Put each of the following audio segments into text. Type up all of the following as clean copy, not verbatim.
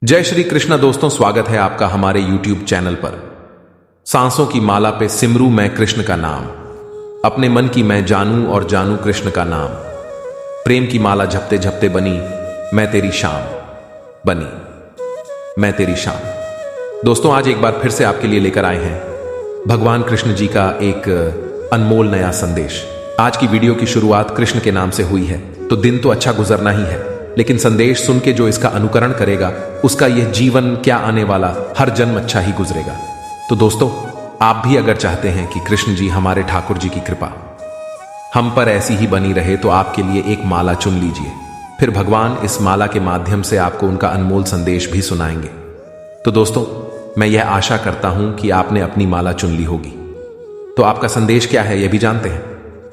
जय श्री कृष्ण दोस्तों, स्वागत है आपका हमारे YouTube चैनल पर। सांसों की माला पे सिमरू मैं कृष्ण का नाम, अपने मन की मैं जानूं और जानूं कृष्ण का नाम। प्रेम की माला जपते जपते बनी मैं तेरी शाम, बनी मैं तेरी शाम। दोस्तों, आज एक बार फिर से आपके लिए लेकर आए हैं भगवान कृष्ण जी का एक अनमोल नया संदेश। आज की वीडियो की शुरुआत कृष्ण के नाम से हुई है, तो दिन तो अच्छा गुजरना ही है, लेकिन संदेश सुन के जो इसका अनुकरण करेगा उसका यह जीवन क्या आने वाला हर जन्म अच्छा ही गुजरेगा। तो दोस्तों, आप भी अगर चाहते हैं कि कृष्ण जी हमारे ठाकुर जी की कृपा हम पर ऐसी ही बनी रहे, तो आपके लिए एक माला चुन लीजिए। फिर भगवान इस माला के माध्यम से आपको उनका अनमोल संदेश भी सुनाएंगे। तो दोस्तों, मैं यह आशा करता हूं कि आपने अपनी माला चुन ली होगी। तो आपका संदेश क्या है यह भी जानते हैं।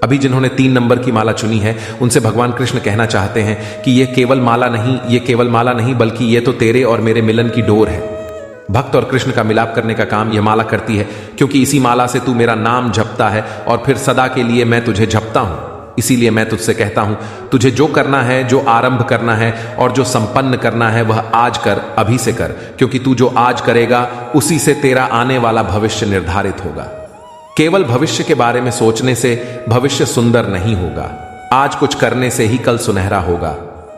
अभी जिन्होंने 3 नंबर की माला चुनी है, उनसे भगवान कृष्ण कहना चाहते हैं कि ये केवल माला नहीं बल्कि ये तो तेरे और मेरे मिलन की डोर है। भक्त और कृष्ण का मिलाप करने का काम यह माला करती है, क्योंकि इसी माला से तू मेरा नाम जपता है और फिर सदा के लिए मैं तुझे जपता हूं। इसीलिए मैं तुझसे कहता हूं, तुझे जो करना है, जो आरंभ करना है और जो संपन्न करना है, वह आज कर, अभी से कर, क्योंकि तू जो आज करेगा उसी से तेरा आने वाला भविष्य निर्धारित होगा। केवल भविष्य के बारे में सोचने से भविष्य सुंदर नहीं होगा, आज कुछ करने से ही कल सुनहरा होगा।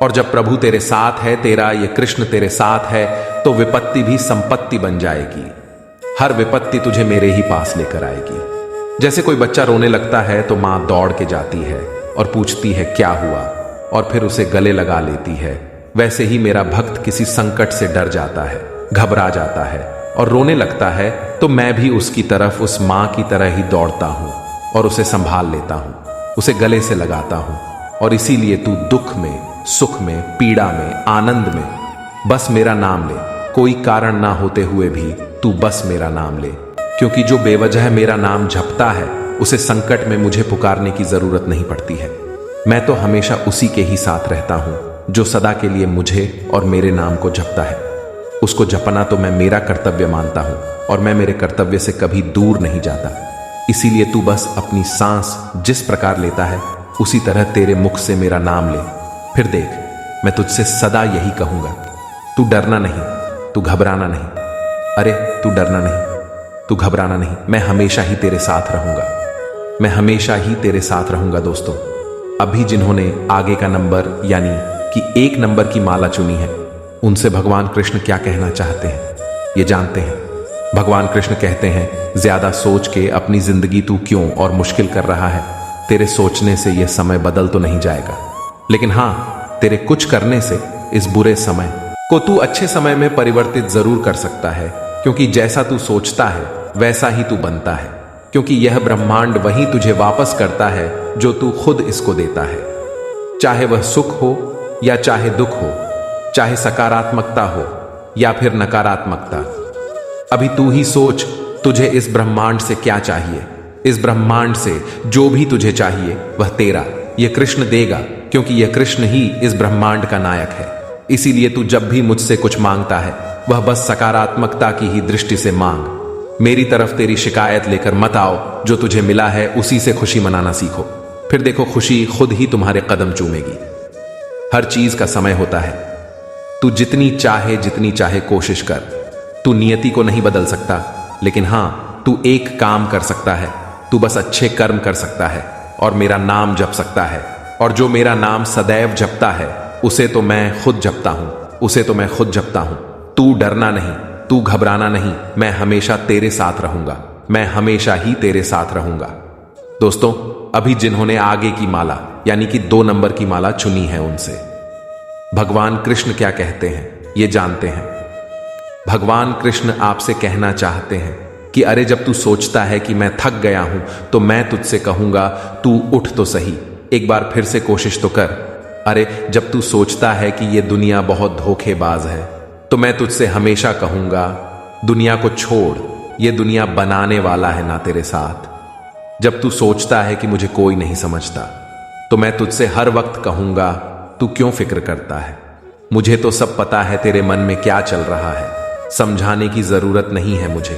और जब प्रभु तेरे साथ है, तेरा ये कृष्ण तेरे साथ है, तो विपत्ति भी संपत्ति बन जाएगी। हर विपत्ति तुझे मेरे ही पास लेकर आएगी। जैसे कोई बच्चा रोने लगता है तो मां दौड़ के जाती है और पूछती है क्या हुआ, और फिर उसे गले लगा लेती है। वैसे ही मेरा भक्त किसी संकट से डर जाता है, घबरा जाता है और रोने लगता है, तो मैं भी उसकी तरफ उस मां की तरह ही दौड़ता हूं और उसे संभाल लेता हूं, उसे गले से लगाता हूं। और इसीलिए तू दुख में, सुख में, पीड़ा में, आनंद में बस मेरा नाम ले। कोई कारण ना होते हुए भी तू बस मेरा नाम ले, क्योंकि जो बेवजह मेरा नाम जपता है उसे संकट में मुझे पुकारने की जरूरत नहीं पड़ती है। मैं तो हमेशा उसी के ही साथ रहता हूं जो सदा के लिए मुझे और मेरे नाम को जपता है। उसको जपना तो मैं मेरा कर्तव्य मानता हूं और मैं मेरे कर्तव्य से कभी दूर नहीं जाता। इसीलिए तू बस अपनी सांस जिस प्रकार लेता है उसी तरह तेरे मुख से मेरा नाम ले। फिर देख, मैं तुझसे सदा यही कहूंगा, तू डरना नहीं, तू घबराना नहीं। अरे तू डरना नहीं, तू घबराना नहीं, मैं हमेशा ही तेरे साथ रहूंगा, मैं हमेशा ही तेरे साथ रहूंगा। दोस्तों, अभी जिन्होंने आगे का नंबर यानी कि 1 नंबर की माला चुनी है, उनसे भगवान कृष्ण क्या कहना चाहते हैं ये जानते हैं। भगवान कृष्ण कहते हैं, ज्यादा सोच के अपनी जिंदगी तू क्यों और मुश्किल कर रहा है। तेरे सोचने से यह समय बदल तो नहीं जाएगा, लेकिन हां, तेरे कुछ करने से इस बुरे समय को तू अच्छे समय में परिवर्तित जरूर कर सकता है, क्योंकि जैसा तू सोचता है वैसा ही तू बनता है। क्योंकि यह ब्रह्मांड वही तुझे वापस करता है जो तू खुद इसको देता है। चाहे वह सुख हो या चाहे दुख हो, चाहे सकारात्मकता हो या फिर नकारात्मकता, अभी तू ही सोच, तुझे इस ब्रह्मांड से क्या चाहिए। इस ब्रह्मांड से जो भी तुझे चाहिए वह तेरा यह कृष्ण देगा, क्योंकि यह कृष्ण ही इस ब्रह्मांड का नायक है। इसीलिए तू जब भी मुझसे कुछ मांगता है वह बस सकारात्मकता की ही दृष्टि से मांग। मेरी तरफ तेरी शिकायत लेकर मत आओ, जो तुझे मिला है उसी से खुशी मनाना सीखो। फिर देखो, खुशी खुद ही तुम्हारे कदम चूमेगी। हर चीज का समय होता है, तू जितनी चाहे कोशिश कर। तू नियति को नहीं बदल सकता, लेकिन हां, तू एक काम कर सकता है, तू बस अच्छे कर्म कर सकता है और मेरा नाम जप सकता है। और जो मेरा नाम सदैव जपता है उसे तो मैं खुद जपता हूं, तू डरना नहीं, तू घबराना नहीं, मैं हमेशा तेरे साथ रहूंगा, मैं हमेशा ही तेरे साथ रहूंगा। दोस्तों, अभी जिन्होंने आगे की माला यानी कि 2 नंबर की माला चुनी है, उनसे भगवान कृष्ण क्या कहते हैं ये जानते हैं। भगवान कृष्ण आपसे कहना चाहते हैं कि अरे जब तू सोचता है कि मैं थक गया हूं, तो मैं तुझसे कहूंगा, तू उठ तो सही, एक बार फिर से कोशिश तो कर। अरे जब तू सोचता है कि ये दुनिया बहुत धोखेबाज है, तो मैं तुझसे हमेशा कहूंगा, दुनिया को छोड़, ये दुनिया बनाने वाला है ना तेरे साथ। जब तू सोचता है कि मुझे कोई नहीं समझता, तो मैं तुझसे हर वक्त कहूंगा, तू क्यों फिक्र करता है, मुझे तो सब पता है तेरे मन में क्या चल रहा है। समझाने की जरूरत नहीं है मुझे,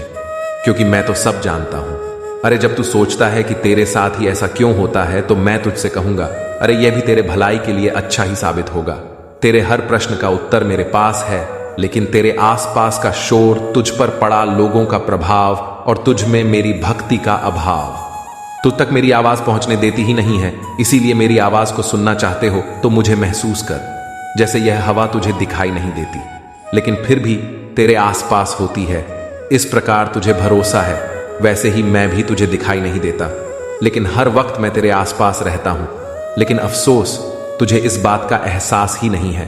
क्योंकि मैं तो सब जानता हूं। अरे जब तू सोचता है कि तेरे साथ ही ऐसा क्यों होता है, तो मैं तुझसे कहूंगा, अरे यह भी तेरे भलाई के लिए अच्छा ही साबित होगा। तेरे हर प्रश्न का उत्तर मेरे पास है लेकिन तेरे आसपास का शोर, तुझ पर पड़ा लोगों का प्रभाव और तुझ में मेरी भक्ति का अभाव तुझ तक मेरी आवाज पहुंचने देती ही नहीं है। इसीलिए मेरी आवाज को सुनना चाहते हो तो मुझे महसूस कर, जैसे यह हवा तुझे दिखाई नहीं देती लेकिन फिर भी तेरे आसपास होती है। इस प्रकार तुझे भरोसा है, वैसे ही मैं भी तुझे दिखाई नहीं देता लेकिन हर वक्त मैं तेरे आसपास रहता हूं। लेकिन अफसोस, तुझे इस बात का एहसास ही नहीं है।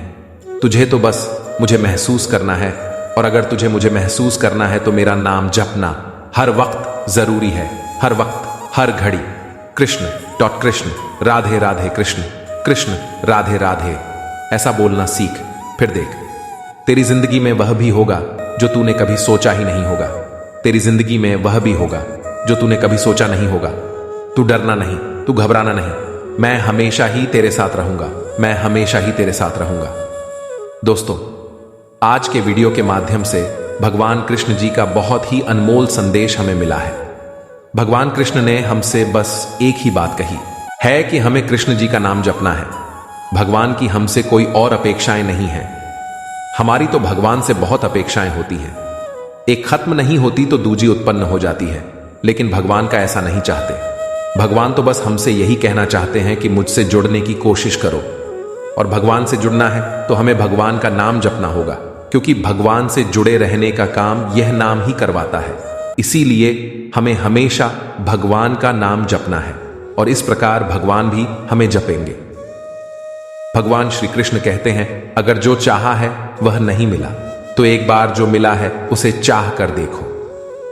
तुझे तो बस मुझे महसूस करना है, और अगर तुझे मुझे महसूस करना है तो मेरा नाम जपना हर वक्त जरूरी है। हर वक्त, हर घड़ी कृष्ण राधे राधे कृष्ण राधे राधे ऐसा बोलना सीख। फिर देख, तेरी जिंदगी में वह भी होगा जो तूने कभी सोचा ही नहीं होगा। तेरी जिंदगी में वह भी होगा जो तूने कभी सोचा नहीं होगा। तू डरना नहीं, तू घबराना नहीं। मैं हमेशा ही तेरे साथ रहूंगा, मैं हमेशा ही तेरे साथ रहूंगा। दोस्तों, आज के वीडियो के माध्यम से भगवान कृष्ण जी का बहुत ही अनमोल संदेश हमें मिला है। भगवान कृष्ण ने हमसे बस एक ही बात कही है कि हमें कृष्ण जी का नाम जपना है। भगवान की हमसे कोई और अपेक्षाएं नहीं हैं। हमारी तो भगवान से बहुत अपेक्षाएं होती हैं, एक खत्म नहीं होती तो दूजी उत्पन्न हो जाती है, लेकिन भगवान का ऐसा नहीं चाहते। भगवान तो बस हमसे यही कहना चाहते हैं कि मुझसे जुड़ने की कोशिश करो, और भगवान से जुड़ना है तो हमें भगवान का नाम जपना होगा, क्योंकि भगवान से जुड़े रहने का काम यह नाम ही करवाता है। इसीलिए हमें हमेशा भगवान का नाम जपना है, और इस प्रकार भगवान भी हमें जपेंगे। भगवान श्री कृष्ण कहते हैं, अगर जो चाहा है वह नहीं मिला तो एक बार जो मिला है उसे चाह कर देखो।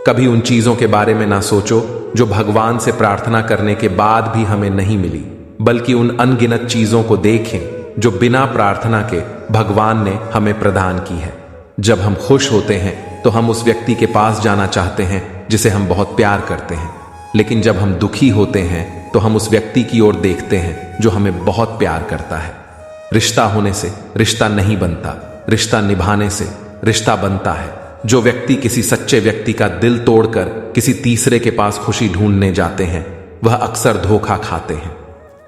कभी उन चीजों के बारे में ना सोचो जो भगवान से प्रार्थना करने के बाद भी हमें नहीं मिली, बल्कि उन अनगिनत चीजों को देखें जो बिना प्रार्थना के भगवान ने हमें प्रदान की है। जब हम खुश होते हैं तो हम उस व्यक्ति के पास जाना चाहते हैं जिसे हम बहुत प्यार करते हैं, लेकिन जब हम दुखी होते हैं तो हम उस व्यक्ति की ओर देखते हैं जो हमें बहुत प्यार करता है। रिश्ता होने से रिश्ता नहीं बनता, रिश्ता निभाने से रिश्ता बनता है। जो व्यक्ति किसी सच्चे व्यक्ति का दिल तोड़कर किसी तीसरे के पास खुशी ढूंढने जाते हैं वह अक्सर धोखा खाते हैं।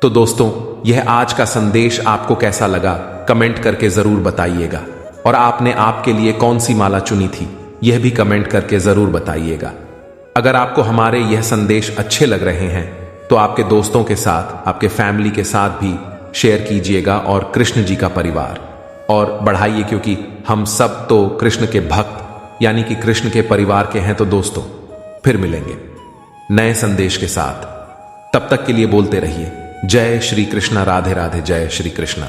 तो दोस्तों, यह आज का संदेश आपको कैसा लगा कमेंट करके जरूर बताइएगा, और आपने आपके लिए कौन सी माला चुनी थी यह भी कमेंट करके जरूर बताइएगा। अगर आपको हमारे यह संदेश अच्छे लग रहे हैं तो आपके दोस्तों के साथ, आपके फैमिली के साथ भी शेयर कीजिएगा और कृष्ण जी का परिवार और बढ़ाइए, क्योंकि हम सब तो कृष्ण के भक्त यानी कि कृष्ण के परिवार के हैं। तो दोस्तों, फिर मिलेंगे नए संदेश के साथ। तब तक के लिए बोलते रहिए जय श्री कृष्ण, राधे राधे, जय श्री कृष्ण।